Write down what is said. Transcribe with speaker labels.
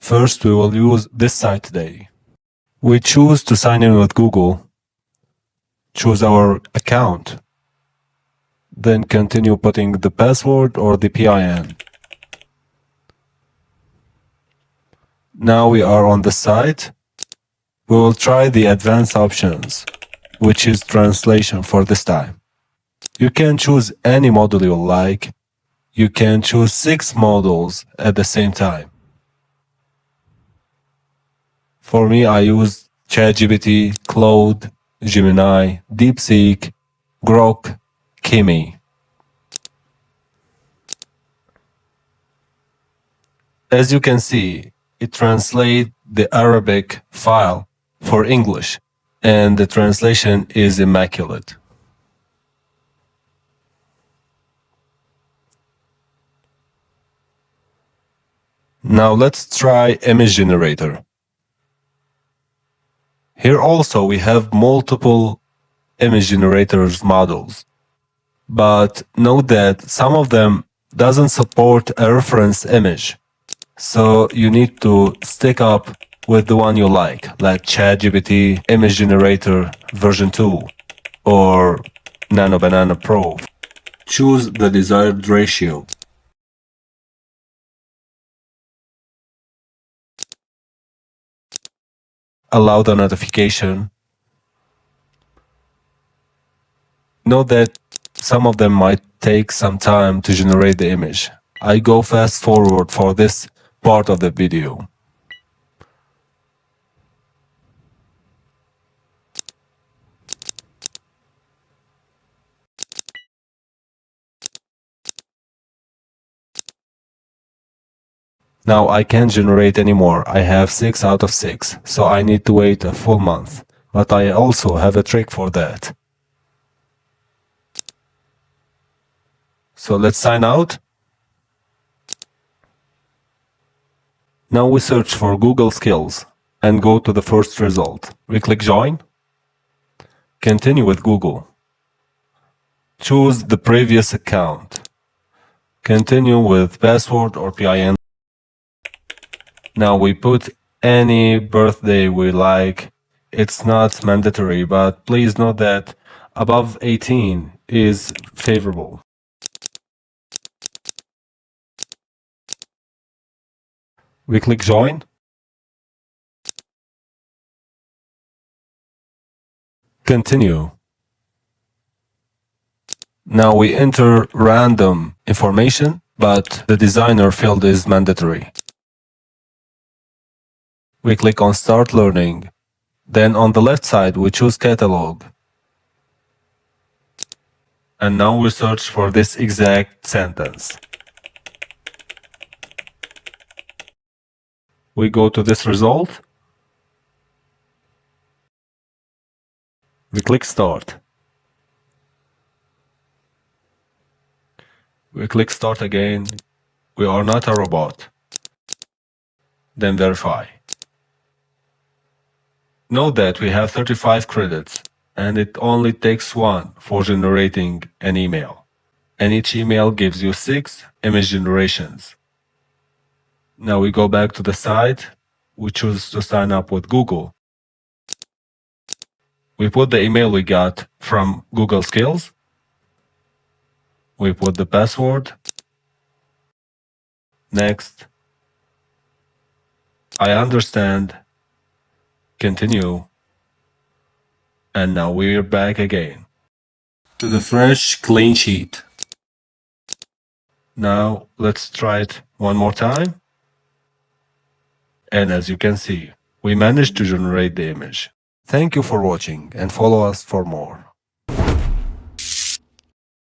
Speaker 1: First, we will use this site today. We choose to sign in with Google. Choose our account. Then continue putting the password or the PIN. Now we are on the site. We will try the advanced options, which is translation for this time. You can choose any model you like. You can choose 6 models at the same time. For me, I use ChatGPT, Claude, Gemini, DeepSeek, Grok, Kimi. As you can see, it translates the Arabic file for English, and the translation is immaculate. Now let's try image generator. Here also we have multiple image generators models, but note that some of them doesn't support a reference image. So you need to stick up with the one you like ChatGPT Image Generator version 2 or Nano Banana Pro. Choose the desired ratio. Allow the notification. Note that some of them might take some time to generate the image. I go fast forward for this part of the video. Now I can't generate anymore. I have 6 out of 6, so I need to wait a full month. But I also have a trick for that. So let's sign out. Now we search for Google Skills and go to the first result. We click Join. Continue with Google. Choose the previous account. Continue with password or PIN. Now we put any birthday we like. It's not mandatory, but please note that above 18 is favorable. We click Join. Continue. Now we enter random information, but the designer field is mandatory. We click on Start Learning. Then on the left side, we choose Catalog. And now we search for this exact sentence. We go to this result. We click Start. We click Start again. We are not a robot. Then Verify. Note that we have 35 credits, and it only takes 1 for generating an email. And each email gives you 6 image generations. Now we go back to the site. We choose to sign up with Google. We put the email we got from Google Skills. We put the password. Next. I understand. Continue. And now we're back again to the fresh, clean sheet. Now let's try it one more time. And as you can see, we managed to generate the image. Thank you for watching and follow us for more.